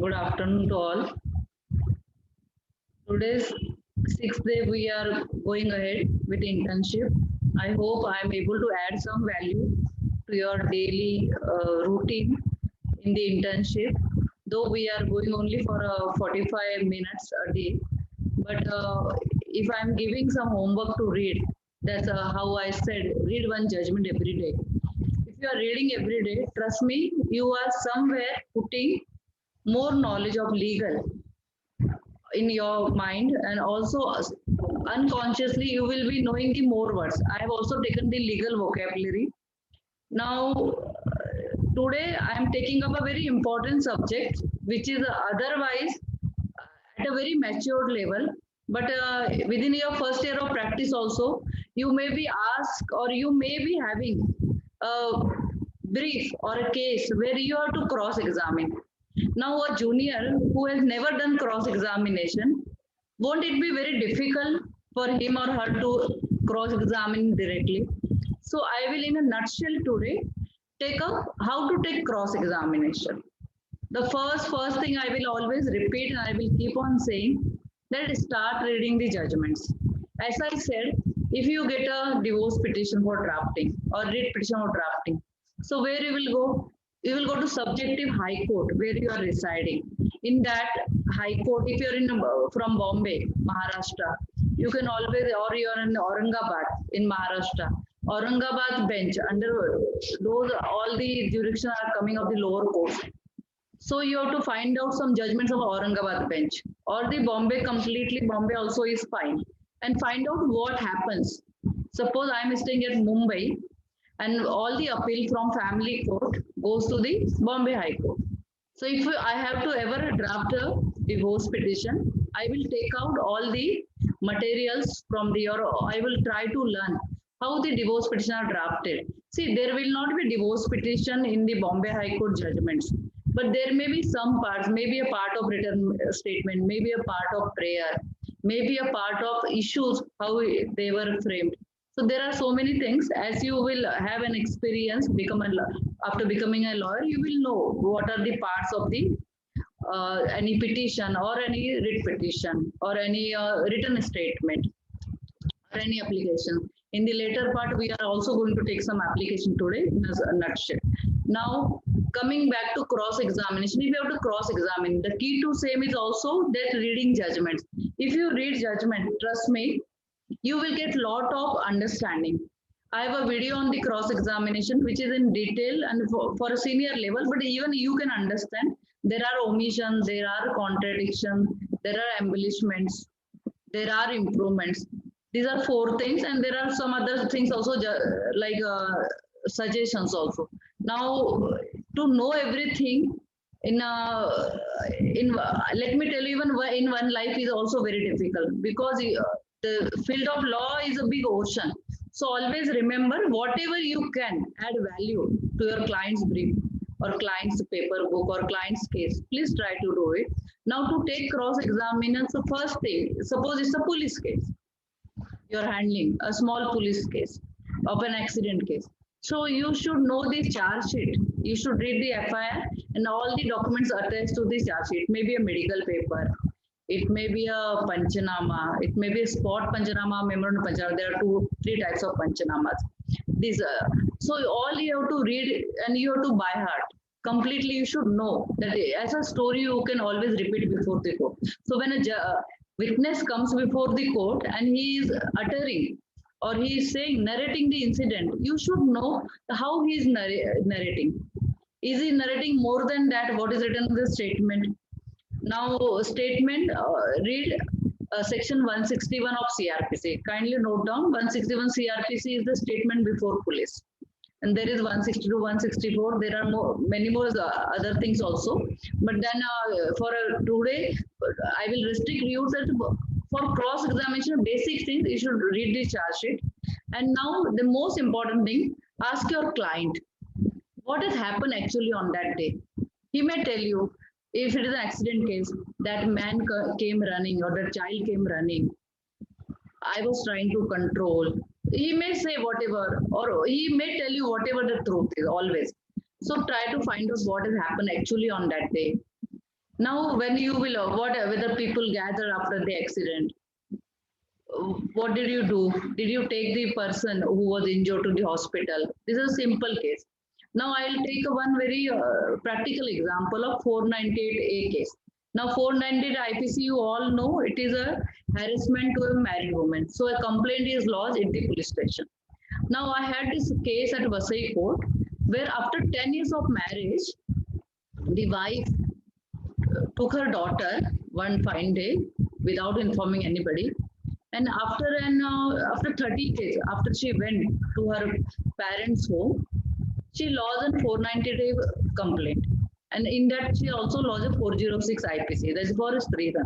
Good afternoon to all. Today's sixth day we are going ahead with internship. I hope I am able to add some value to your daily routine in the internship. Though we are going only for 45 minutes a day, but if I am giving some homework to read, that's how I said read one judgment every day. If you are reading every day, trust me, you are somewhere putting more knowledge of legal in your mind, and also unconsciously you will be knowing the more words. I have also taken the legal vocabulary. Now today I am taking up a very important subject which is otherwise at a very matured level, but within your first year of practice also you may be asked or you may be having a brief or a case where you have to cross examine. Now, a junior who has never done cross examination, won't it be very difficult for him or her to cross examine directly? So, I will, in a nutshell, today take up how to take cross examination. The first thing I will always repeat and I will keep on saying that start reading the judgments. As I said, if you get a divorce petition for drafting or writ petition for drafting, so where you will go? You will go to subjective high court where you are residing. In that high court, if you're in from Bombay, Maharashtra, you can always, or you're in Aurangabad in Maharashtra, Aurangabad bench under those all the jurisdictions are coming of the lower courts. So you have to find out some judgments of Aurangabad bench or the Bombay completely. Bombay also is fine, and find out what happens. Suppose I am staying at Mumbai and all the appeal from family court goes to the Bombay High Court. So if I have to ever draft a divorce petition, I will take out all the materials from the or I will try to learn how the divorce petition are drafted. See, there will not be divorce petition in the Bombay High Court judgments, but there may be some parts, maybe a part of written statement, maybe a part of prayer, maybe a part of issues how they were framed. So there are so many things. As you will have an experience, after becoming a lawyer, you will know what are the parts of the any petition or any writ petition or any written statement or any application. In the later part, we are also going to take some application today in a nutshell. Now, coming back to cross examination, if you have to cross examine, the key to same is also that reading judgments. If you read judgment, trust me, you will get lot of understanding. I have a video on the cross examination which is in detail and for a senior level, but even you can understand there are omissions, there are contradictions, there are embellishments, there are improvements. These are four things, and there are some other things also like suggestions also. Now, to know everything in let me tell you, even in one life is also very difficult because the field of law is a big ocean. So always remember whatever you can add value to your client's brief or client's paper book or client's case, please try to do it. Now to take cross examination, so first thing, suppose it's a police case, you're handling a small police case of an accident case. So you should know the charge sheet. You should read the FIR and all the documents attached to the charge sheet. Maybe a medical paper, it may be a panchanama, it may be a spot panchanama, memorandum panchanama. There are three types of panchanamas. These so all you have to read and you have to by heart. Completely, you should know that as a story you can always repeat before the court. So when a witness comes before the court and he is uttering or he is saying narrating the incident, you should know how he is narrating. Is he narrating more than that what is written in the statement? Now, statement, read section 161 of CRPC. Kindly note down 161 CRPC is the statement before police. And there is 162, 164. There are many more other things also. But then for today, I will restrict you that for cross examination, basic things, you should read the charge sheet. And now the most important thing, ask your client what has happened actually on that day. He may tell you, if it is an accident case, that man came running or the child came running. I was trying to control. He may say whatever, or he may tell you whatever the truth is always. So try to find out what has happened actually on that day. Now, when you will, whether people gather after the accident, what did you do? Did you take the person who was injured to the hospital? This is a simple case. Now, I'll take one very practical example of 498A case. Now, 498 IPC, you all know it is a harassment to a married woman. So, a complaint is lodged in the police station. Now, I had this case at Vasai court where after 10 years of marriage, the wife took her daughter one fine day without informing anybody. And after 30 days, after she went to her parents' home, she lodged a 490-day complaint. And in that, she also lodged a 406 IPC. That's for a reason.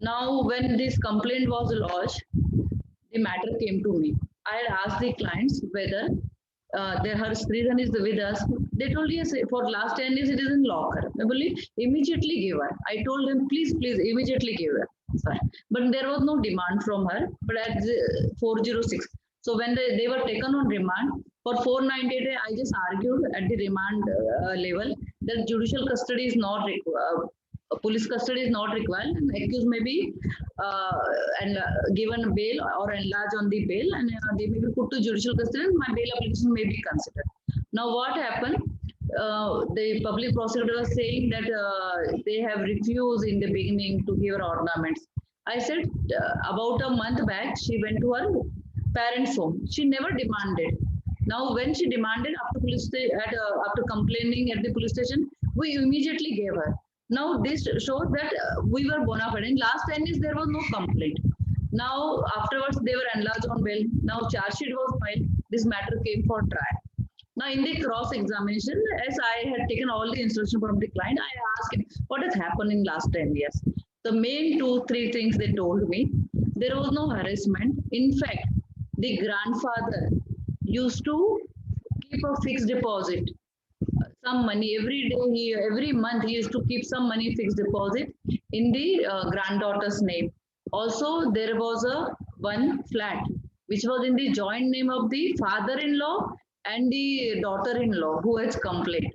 Now, when this complaint was lodged, the matter came to me. I had asked the clients whether her reason is with us. They told yes, for last 10 years it is in locker. I believe immediately give her. I told them, please, please, immediately give her. Fine. But there was no demand from her. But at 406. So when they were taken on remand, for 498, I just argued at the remand level that judicial custody is not required. Police custody is not required, and accused may be and given bail or enlarged on the bail, and they may be put to judicial custody, and my bail application may be considered. Now, what happened? The public prosecutor was saying that they have refused in the beginning to give her ornaments. I said about a month back, she went to her parents' home. She never demanded. Now, when she demanded after complaining at the police station, we immediately gave her. Now, this shows that we were bona fide. In last 10 years, there was no complaint. Now, afterwards, they were enlarged on bail. Now, charge sheet was filed. This matter came for trial. Now, in the cross examination, as I had taken all the instruction from the client, I asked him what has happened in last 10 years. The main 2-3 things they told me: there was no harassment. In fact, the grandfather used to keep a fixed deposit, some money every day. Every month he used to keep some money fixed deposit in the granddaughter's name. Also, there was a one flat which was in the joint name of the father-in-law and the daughter-in-law who has complained.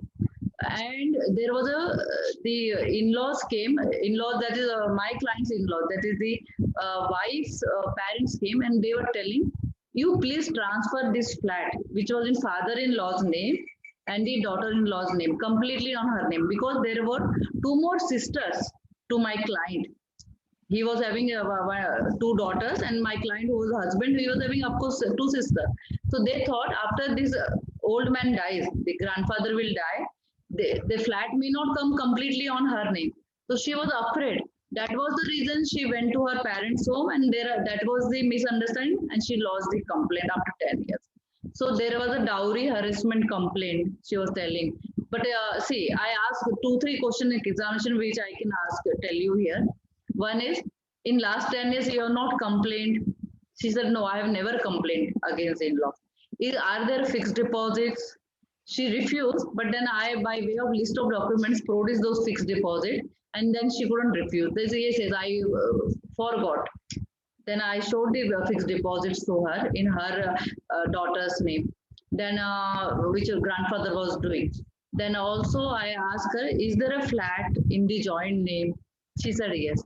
And there was the in-laws came, in-laws, that is my client's in-law, that is the wife's parents came, and they were telling, you please transfer this flat which was in father-in-law's name and the daughter-in-law's name completely on her name, because there were two more sisters to my client. He was having two daughters, and my client, who was a husband, he was having, of course, two sisters. So they thought after this old man dies, the grandfather will die, the flat may not come completely on her name. So she was afraid. That was the reason she went to her parents' home, and that was the misunderstanding, and she lost the complaint after 10 years. So there was a dowry harassment complaint, she was telling. But see, I asked 2-3 questions in examination which I can tell you here. One is, in last 10 years you have not complained. She said, no, I have never complained against in-law. Are there fixed deposits? She refused, but then I, by way of list of documents, produced those fixed deposit, and then she couldn't refuse. They say, yes, I forgot. Then I showed the fixed deposits to her in her daughter's name. Then which her grandfather was doing. Then also I asked her, is there a flat in the joint name? She said yes.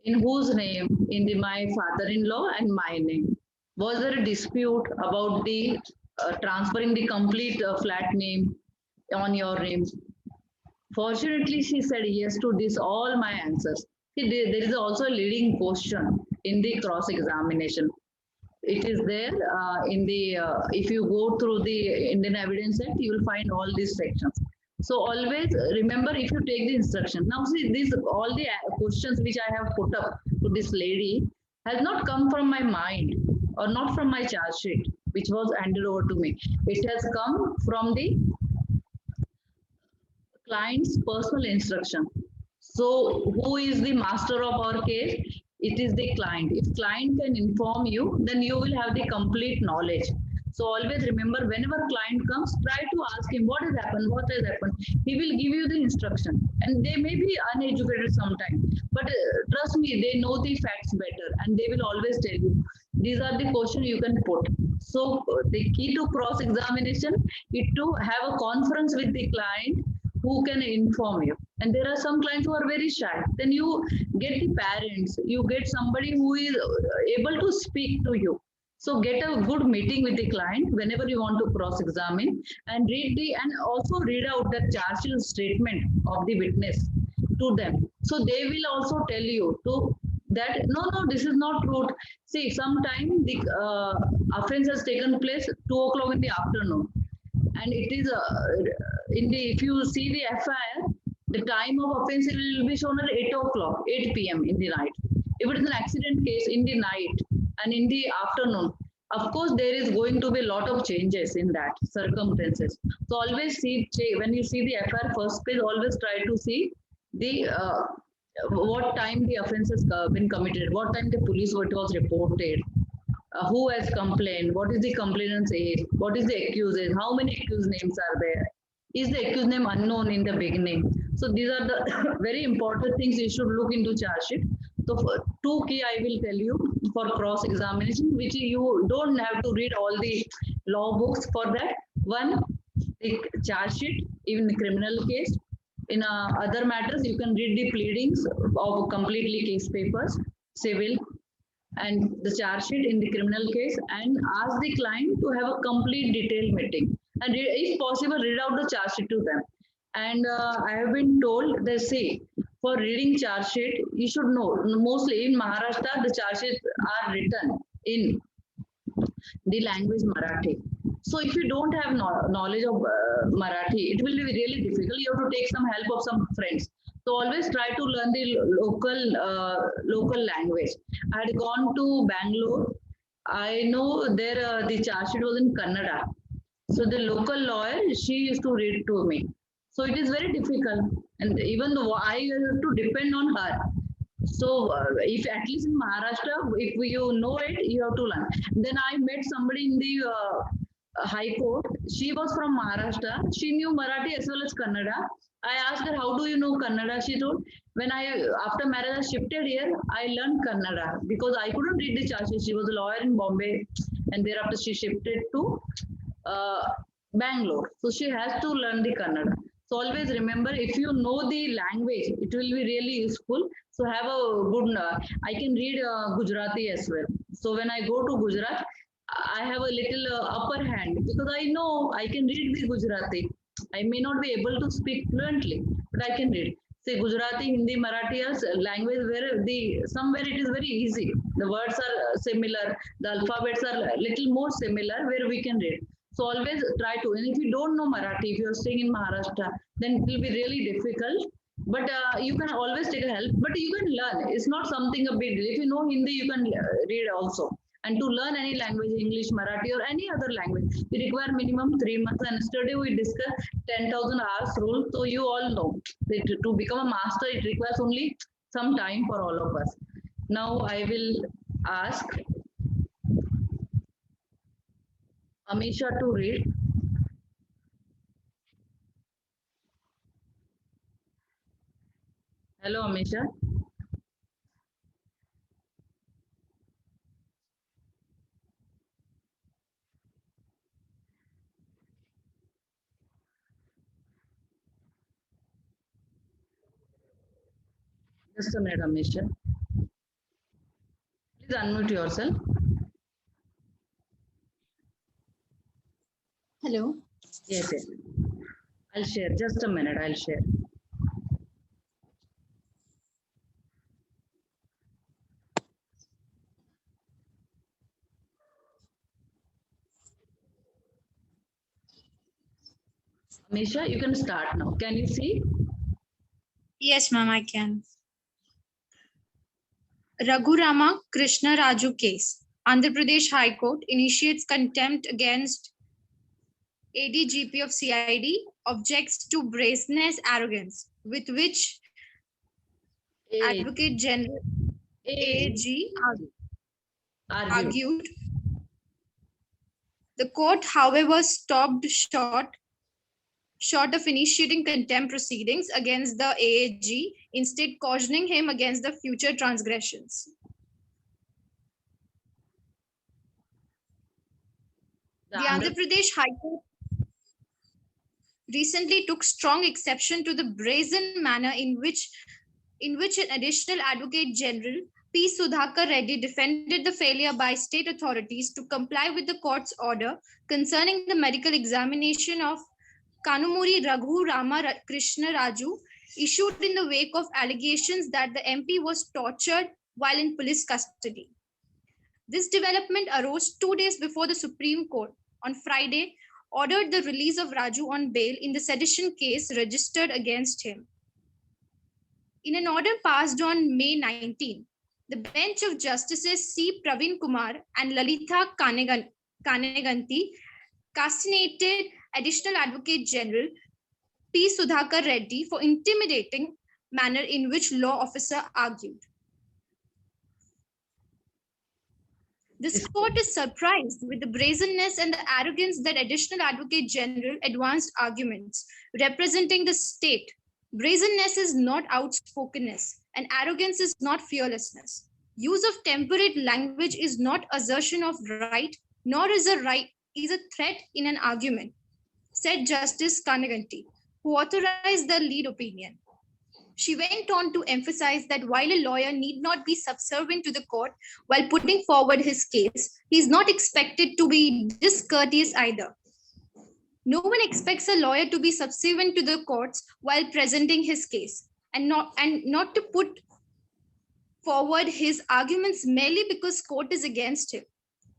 In whose name? In my father-in-law and my name. Was there a dispute about the transferring the complete flat name on your name? Fortunately, she said yes to this, all my answers. See, there is also a leading question in the cross-examination. It is there in the, if you go through the Indian Evidence Act, you will find all these sections. So always remember, if you take the instruction. Now see, all the questions which I have put up to this lady has not come from my mind or not from my charge sheet, which was handed over to me. It has come from the client's personal instruction. So who is the master of our case? It is the client. If client can inform you, then you will have the complete knowledge. So always remember, whenever client comes, try to ask him what has happened, what has happened. He will give you the instruction, and they may be uneducated sometimes, but trust me, they know the facts better, and they will always tell you. These are the questions you can put. So the key to cross-examination is to have a conference with the client who can inform you. And there are some clients who are very shy. Then you get the parents, you get somebody who is able to speak to you. So get a good meeting with the client whenever you want to cross-examine, and and also read out the charge sheet statement of the witness to them. So they will also tell you to that no, this is not true. See, sometime the offense has taken place 2 o'clock in the afternoon, and it is in the if you see the FIR, the time of offense will be shown at 8 o'clock, 8 p.m. in the night. If it is an accident case in the night and in the afternoon, of course there is going to be a lot of changes in that circumstances. So always see when you see the FIR first page, always try to see the what time the offense has been committed, what time the police what was reported, who has complained, what is the complainant's age, what is the accused age, how many accused names are there, is the accused name unknown in the beginning. So these are the very important things you should look into charge sheet. So for two key I will tell you for cross examination, which you don't have to read all the law books for that. One, the charge sheet, even the criminal case. In other matters, you can read the pleadings of completely case papers, civil, and the charge sheet in the criminal case, and ask the client to have a complete detailed meeting, and if possible read out the charge sheet to them. And I have been told they say for reading charge sheet you should know, mostly in Maharashtra the charge sheets are written in the language Marathi. So if you don't have knowledge of Marathi, it will be really difficult. You have to take some help of some friends. So always try to learn the local language. I had gone to Bangalore. I know there the charge sheet was in Kannada. So the local lawyer, she used to read to me. So it is very difficult, and even though I have to depend on her. So if at least in Maharashtra, if you know it, you have to learn. Then I met somebody in the High Court. She was from Maharashtra. She knew Marathi as well as Kannada. I asked her, "How do you know Kannada?" She told, "When I after marriage I shifted here, I learned Kannada because I couldn't read the charges. She was a lawyer in Bombay, and thereafter she shifted to uh, Bangalore. So she has to learn the Kannada." So always remember, if you know the language, it will be really useful. So have a good. I can read Gujarati as well. So when I go to Gujarat, I have a little upper hand because I know I can read the Gujarati. I may not be able to speak fluently, but I can read. Say Gujarati, Hindi, Marathi are language where the somewhere it is very easy. The words are similar, the alphabets are a little more similar where we can read. So always try to. And if you don't know Marathi, if you are staying in Maharashtra, then it will be really difficult. But you can always take a help. But you can learn. It's not something a big deal. If you know Hindi, you can read also. And to learn any language, English, Marathi, or any other language, we require minimum 3 months. And yesterday we discussed 10,000 hours rule. So you all know that to become a master, it requires only some time for all of us. Now I will ask Amisha to read. Hello, Amisha. Just a minute, Amisha. Please unmute yourself. Hello. Yes, yes. I'll share. Just a minute. I'll share. Amisha, you can start now. Can you see? Yes, ma'am, I can. Raghurama Krishna Raju case. Andhra Pradesh High Court initiates contempt against ADGP of CID, objects to brazeness arrogance with which Advocate General AG argued. The court, however, stopped short of initiating contempt proceedings against the AAG, instead cautioning him against the future transgressions. The Andhra Pradesh High Court. recently took strong exception to the brazen manner in which an additional Advocate General P. Sudhakar Reddy defended the failure by state authorities to comply with the court's order concerning the medical examination of Kanumuri Raghu Rama Krishna Raju, issued in the wake of allegations that the MP was tortured while in police custody. This development arose 2 days before the Supreme Court, on Friday, ordered the release of Raju on bail in the sedition case registered against him. In an order passed on May 19, the bench of Justices C. Praveen Kumar and Lalitha Kaneganti castigated Additional Advocate General P. Sudhakar Reddy for intimidating manner in which law officer argued. This court is surprised with the brazenness and the arrogance that Additional Advocate General advanced arguments representing the state. Brazenness is not outspokenness, and arrogance is not fearlessness. Use of temperate language is not assertion of right, nor is a threat in an argument, said Justice Kaneganti, who authorized the lead opinion. She went on to emphasize that while a lawyer need not be subservient to the court while putting forward his case, he is not expected to be discourteous either. No one expects a lawyer to be subservient to the courts while presenting his case and not to put forward his arguments merely because court is against him.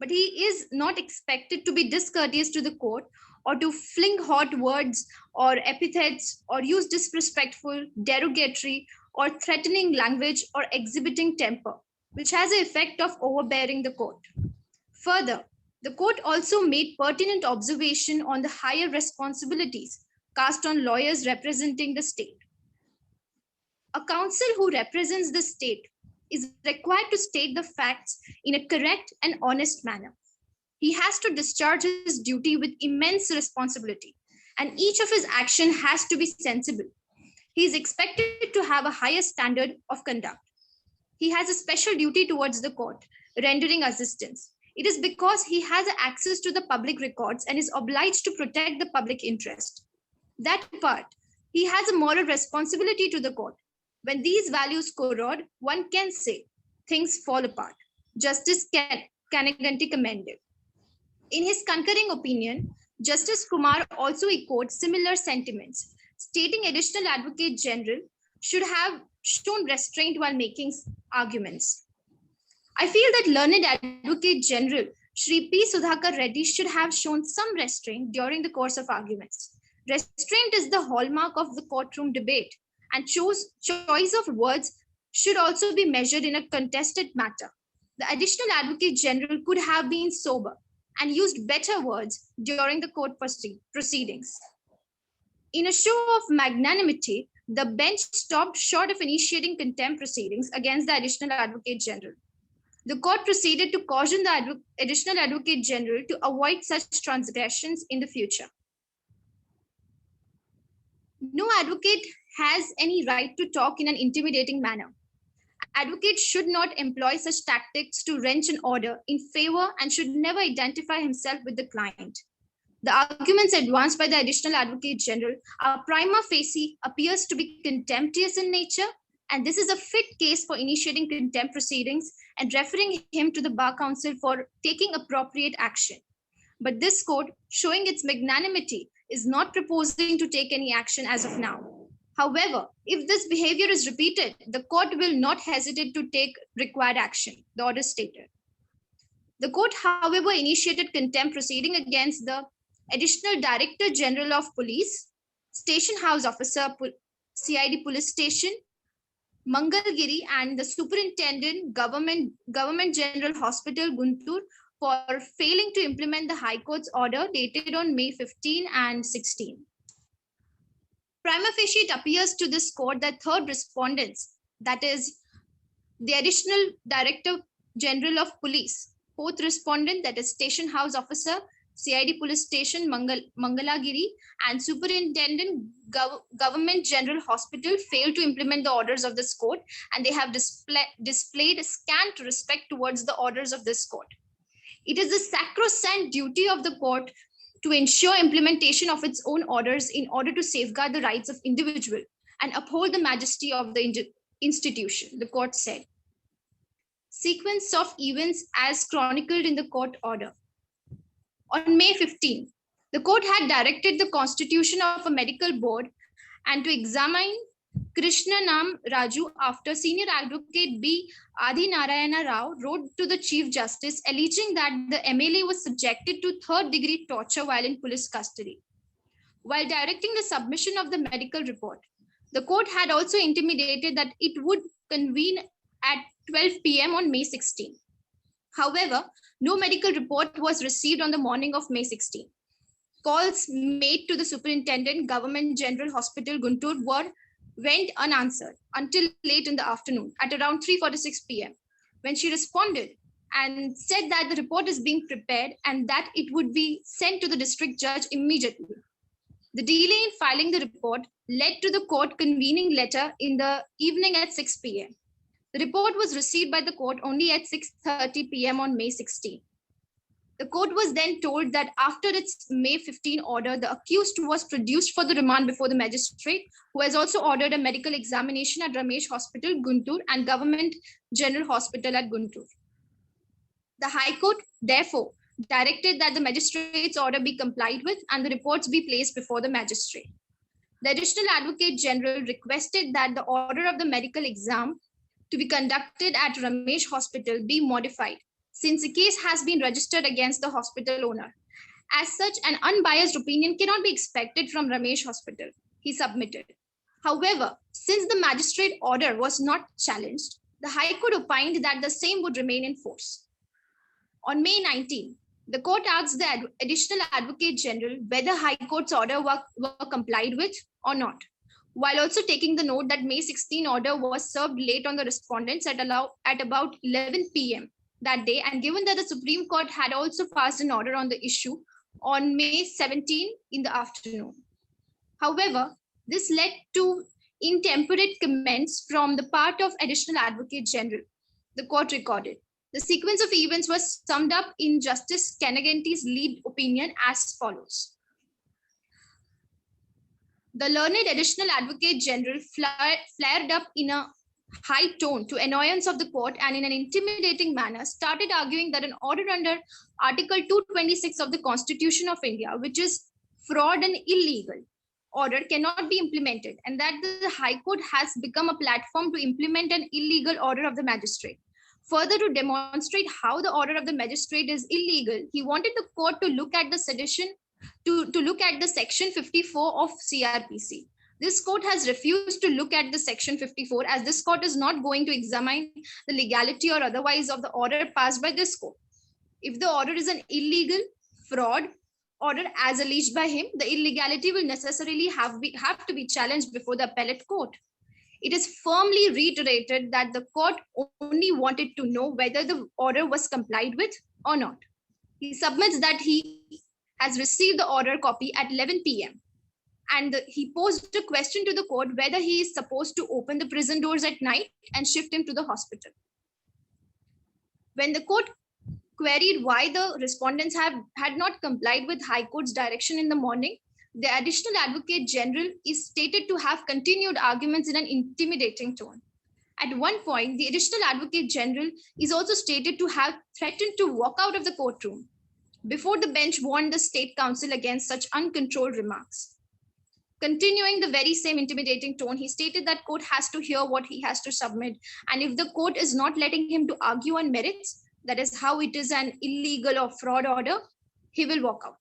But he is not expected to be discourteous to the court or to fling hot words or epithets or use disrespectful, derogatory, or threatening language or exhibiting temper, which has the effect of overbearing the court. Further, the court also made pertinent observation on the higher responsibilities cast on lawyers representing the state. A counsel who represents the state is required to state the facts in a correct and honest manner. He has to discharge his duty with immense responsibility, and each of his actions has to be sensible. He is expected to have a higher standard of conduct. He has a special duty towards the court, rendering assistance. It is because he has access to the public records and is obliged to protect the public interest. That part, he has a moral responsibility to the court. When these values corrode, one can say things fall apart. Justice Kaneganti commended. In his concurring opinion, Justice Kumar also echoed similar sentiments, stating Additional Advocate General should have shown restraint while making arguments. I feel that learned Advocate General Shri P. Sudhakar Reddy should have shown some restraint during the course of arguments. Restraint is the hallmark of the courtroom debate, and choice of words should also be measured in a contested matter. The Additional Advocate General could have been sober and used better words during the court proceedings. In a show of magnanimity, the bench stopped short of initiating contempt proceedings against the Additional Advocate General. The court proceeded to caution the Additional Advocate General to avoid such transgressions in the future. No advocate has any right to talk in an intimidating manner. Advocates should not employ such tactics to wrench an order in favor and should never identify himself with the client. The arguments advanced by the Additional Advocate General are prima facie appears to be contemptuous in nature, and this is a fit case for initiating contempt proceedings and referring him to the Bar Council for taking appropriate action. But this court, showing its magnanimity, is not proposing to take any action as of now. However, if this behavior is repeated, the court will not hesitate to take required action, the order stated. The court, however, initiated contempt proceeding against the Additional Director General of Police, Station House Officer, CID Police Station, Mangalgiri, and the Superintendent, Government General Hospital, Guntur, for failing to implement the High Court's order dated on May 15 and 16. Prima facie, it appears to this court that third respondents, that is, the Additional Director General of Police, fourth respondent, that is Station House Officer, CID Police Station, Mangalagiri, and Superintendent, Government General Hospital failed to implement the orders of this court, and they have displayed scant respect towards the orders of this court. It is the sacrosanct duty of the court to ensure implementation of its own orders in order to safeguard the rights of individual and uphold the majesty of the institution, the court said. Sequence of events as chronicled in the court order. On May 15, the court had directed the constitution of a medical board and to examine Krishna Nam Raju after senior advocate B. Adi Narayana Rao wrote to the Chief Justice alleging that the MLA was subjected to third-degree torture while in police custody. While directing the submission of the medical report, the court had also intimated that it would convene at 12 p.m. on May 16. However, no medical report was received on the morning of May 16. Calls made to the Superintendent Government General Hospital Guntur went unanswered until late in the afternoon at around 3:46 p.m. when she responded and said that the report is being prepared and that it would be sent to the district judge immediately. The delay in filing the report led to the court convening later in the evening at 6 p.m. The report was received by the court only at 6:30 p.m. on May 16. The court was then told that after its May 15 order, the accused was produced for the remand before the magistrate, who has also ordered a medical examination at Ramesh Hospital, Guntur, and Government General Hospital at Guntur. The High Court, therefore, directed that the magistrate's order be complied with and the reports be placed before the magistrate. The Additional Advocate General requested that the order of the medical exam to be conducted at Ramesh Hospital be modified, since the case has been registered against the hospital owner. As such, an unbiased opinion cannot be expected from Ramesh Hospital, he submitted. However, since the magistrate order was not challenged, the High Court opined that the same would remain in force. On May 19, the court asked the Additional Advocate General whether High Court's order were complied with or not, while also taking the note that May 16 order was served late on the respondents at about 11 p.m. that day, and given that the Supreme Court had also passed an order on the issue on May 17 in the afternoon. However, this led to intemperate comments from the part of Additional Advocate General, the court recorded. The sequence of events was summed up in Justice Kanaganti's lead opinion as follows. The learned Additional Advocate General flared up in a high tone to annoyance of the court and in an intimidating manner started arguing that an order under Article 226 of the Constitution of India, which is fraud and illegal order, cannot be implemented, and that the High Court has become a platform to implement an illegal order of the magistrate. Further, to demonstrate how the order of the magistrate is illegal, he wanted the court to look at the sedition to look at the section 54 of CRPC. This court has refused to look at the section 54 as this court is not going to examine the legality or otherwise of the order passed by this court. If the order is an illegal fraud order as alleged by him, the illegality will necessarily have to be challenged before the appellate court. It is firmly reiterated that the court only wanted to know whether the order was complied with or not. He submits that he has received the order copy at 11 p.m. and he posed a question to the court whether he is supposed to open the prison doors at night and shift him to the hospital. When the court queried why the respondents had not complied with High Court's direction in the morning, the Additional Advocate General is stated to have continued arguments in an intimidating tone. At one point, the Additional Advocate General is also stated to have threatened to walk out of the courtroom before the bench warned the State Council against such uncontrolled remarks. Continuing the very same intimidating tone, he stated that court has to hear what he has to submit, and if the court is not letting him to argue on merits, that is how it is an illegal or fraud order, he will walk out.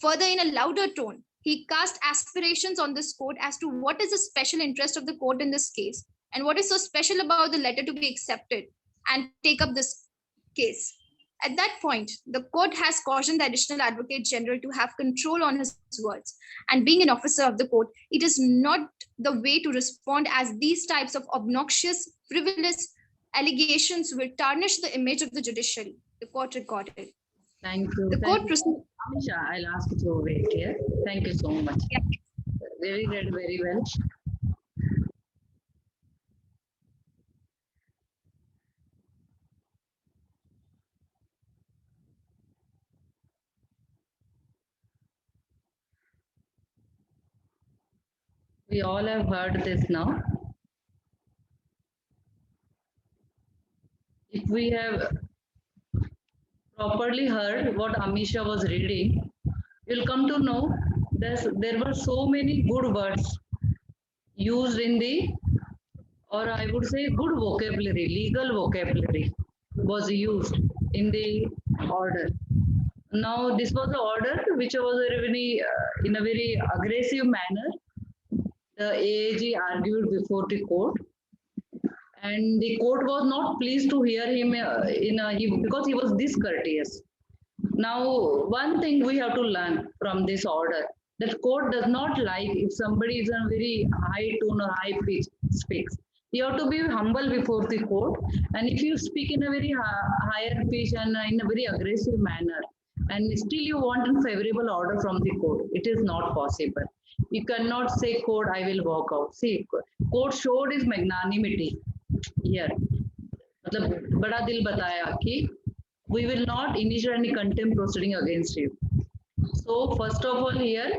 Further, in a louder tone, he cast aspirations on this court as to what is the special interest of the court in this case, and what is so special about the letter to be accepted and take up this case. At that point, the court has cautioned the Additional Advocate General to have control on his words. And being an officer of the court, it is not the way to respond, as these types of obnoxious, frivolous allegations will tarnish the image of the judiciary, the court recorded. Thank you. The court proceeded. Amisha, I'll ask you to wait here. Thank you so much. Yeah. Very read very well. We all have heard this now. If we have properly heard what Amisha was reading, you'll come to know that there were so many good words used in the, or I would say good vocabulary, legal vocabulary was used in the order. Now, this was the order which was very, in a very aggressive manner. The AAG argued before the court, and the court was not pleased to hear him because he was discourteous. Now, one thing we have to learn from this order that court does not like if somebody is in a very high tone or high pitch speaks. You have to be humble before the court, and if you speak in a very higher pitch and in a very aggressive manner, and still you want a favorable order from the court, it is not possible. You cannot say, court, I will walk out. See, court showed his magnanimity here. मतलब बड़ा दिल बताया कि we will not initiate any contempt proceeding against you. So first of all here,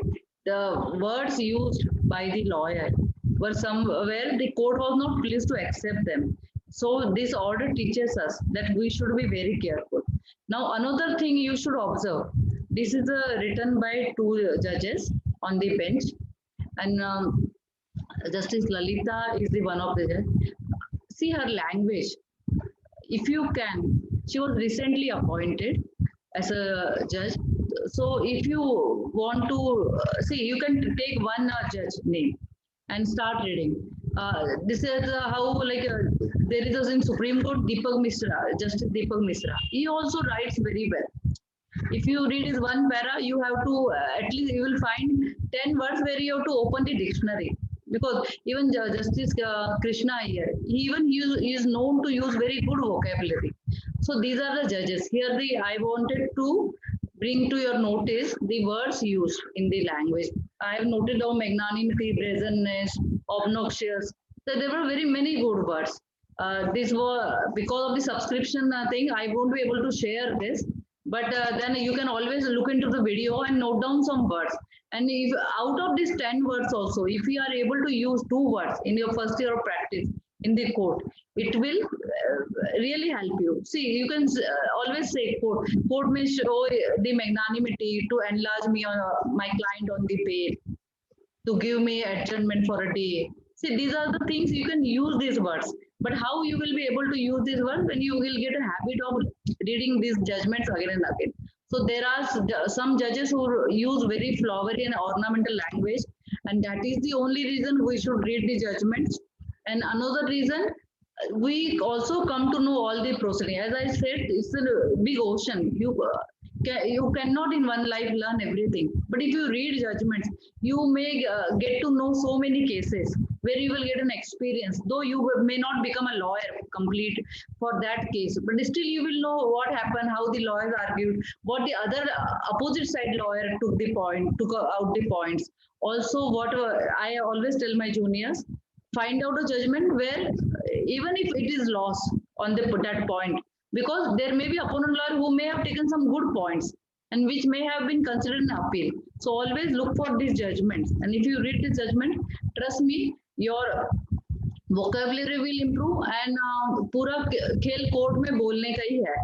the words used by the lawyer were somewhere the court was not pleased to accept them. So this order teaches us that we should be very careful. Now another thing you should observe, this is written by two judges on the bench, and Justice Lalita is the one of the judges. See her language. If you can, she was recently appointed as a judge. So if you want to see, you can take one judge name and start reading. This is how there is in Supreme Court Deepak Misra, Justice Deepak Misra. He also writes very well. If you read his one para, you have to at least you will find 10 words where you have to open the dictionary, because even Justice Krishna here, he is known to use very good vocabulary. So these are the judges. Here I wanted to bring to your notice the words used in the language. I have noted down magnanimity, brazenness, obnoxious. So there were very many good words. This was because of the subscription thing, I won't be able to share this. But then you can always look into the video and note down some words. And if out of these 10 words also, if you are able to use 2 words in your first year of practice in the court, it will really help you. See, you can always say court may show the magnanimity to enlarge me on my client on the bail, to give me adjournment for a day. See, these are the things you can use these words. But how you will be able to use these words when you will get a habit of reading these judgments again and again. So there are some judges who use very flowery and ornamental language, and that is the only reason we should read the judgments. And another reason, we also come to know all the proceeding. As I said, it's a big ocean. You cannot in one life learn everything. But if you read judgments, you may get to know so many cases where you will get an experience. Though you may not become a lawyer complete for that case, but still you will know what happened, how the lawyers argued, what the other opposite side lawyer took out the points. Also, what I always tell my juniors, find out a judgment where even if it is lost on that point, because there may be opponent lawyer who may have taken some good points and which may have been considered an appeal. So always look for these judgments, and if you read the judgment, trust me, your vocabulary will improve, and पूरा खेल court में बोलने का ही है.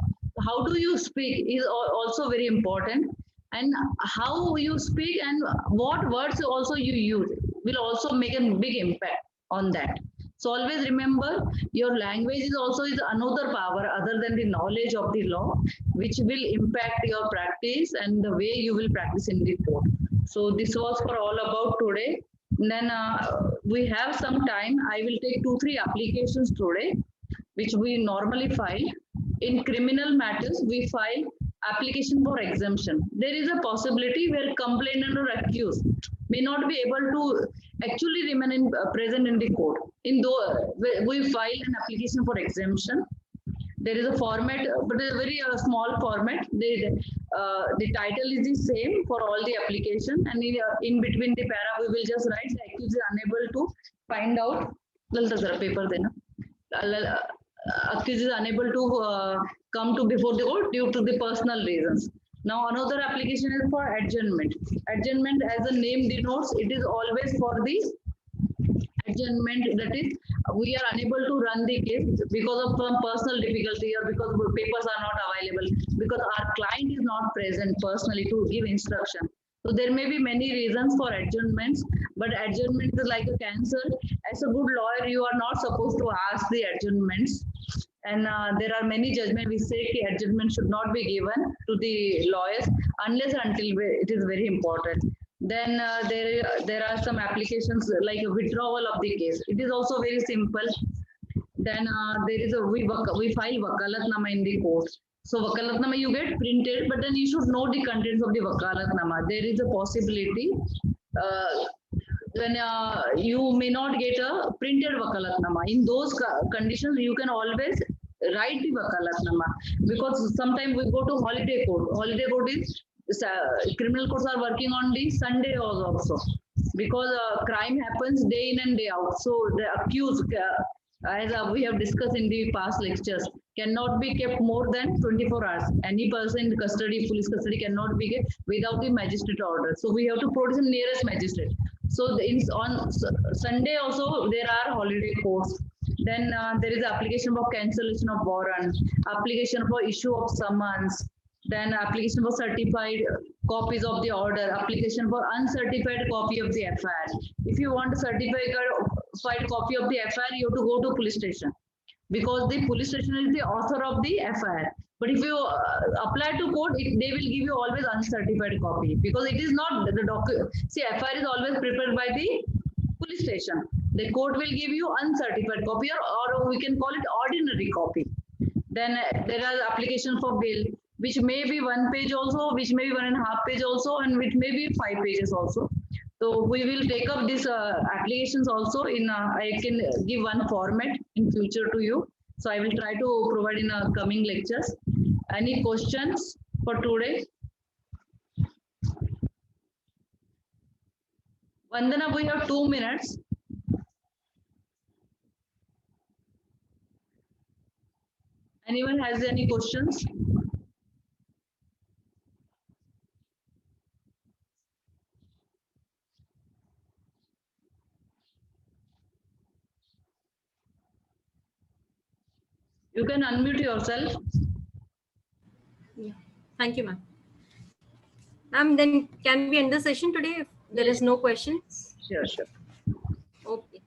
How do you speak is also very important, and how you speak and what words also you use will also make a big impact on that. So always remember, your language is another power other than the knowledge of the law, which will impact your practice and the way you will practice in the court. So this was for all about today. Then we have some time. I will take 2-3 applications today, which we normally file. In criminal matters, we file application for exemption. There is a possibility where complainant or accused may not be able to actually remain present in the court. We file an application for exemption. There is a format, but a very small format. The title is the same for all the application, and in between the para, we will just write the accused is unable to find out. Paper accused is unable to come to before the court due to the personal reasons. Now another application is for adjournment. Adjournment, as the name denotes, it is always for the adjournment, that is, we are unable to run the case because of some personal difficulty or because papers are not available, because our client is not present personally to give instruction. So there may be many reasons for adjournments, but adjournment is like a cancer. As a good lawyer, you are not supposed to ask the adjournments. And there are many judgments which say that adjournment should not be given to the lawyers unless until it is very important. Then there are some applications like a withdrawal of the case. It is also very simple. Then there is we file wakalatnama in the court. So wakalatnama you get printed, but then you should know the contents of the wakalatnama. There is a possibility when you may not get a printed wakalatnama. In those conditions, you can always write the wakalatnama, because sometimes we go to holiday court. Holiday court is criminal courts are working on the Sunday also, because crime happens day in and day out. So the accused, as we have discussed in the past lectures, cannot be kept more than 24 hours. Any person in custody, police custody, cannot be kept without the magistrate order. So we have to produce the nearest magistrate. So on Sunday also there are holiday courts. Then there is application for cancellation of warrant, application for issue of summons, then application for certified copies of the order, application for uncertified copy of the FIR. If you want a certified copy of the FIR, you have to go to police station, because the police station is the author of the FIR. But if you apply to court, they will give you always uncertified copy, because it is not the document. See, FIR is always prepared by the police station. The court will give you uncertified copy, or we can call it ordinary copy. Then there are application for bail, which may be 1 page also, which may be 1.5 page also, and which may be 5 pages also. So we will take up these applications also in, I can give one format in future to you. So I will try to provide in coming lectures. Any questions for today? Vandana, we have 2 minutes. Anyone has any questions? You can unmute yourself. Yeah. Thank you, ma'am. Ma'am, then can we end the session today if there is no questions? Sure, sure. Okay.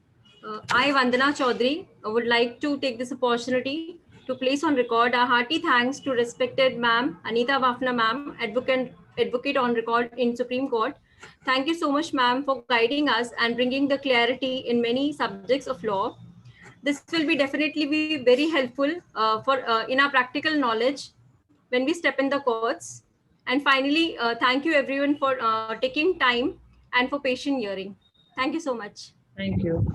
I, Vandana Chaudhary, would like to take this opportunity to place on record our hearty thanks to respected ma'am, Anita Bafna ma'am, advocate on record in Supreme Court. Thank you so much, ma'am, for guiding us and bringing the clarity in many subjects of law. This will be definitely be very helpful in our practical knowledge when we step in the courts. And finally, thank you everyone for taking time and for patient hearing. Thank you so much. Thank you.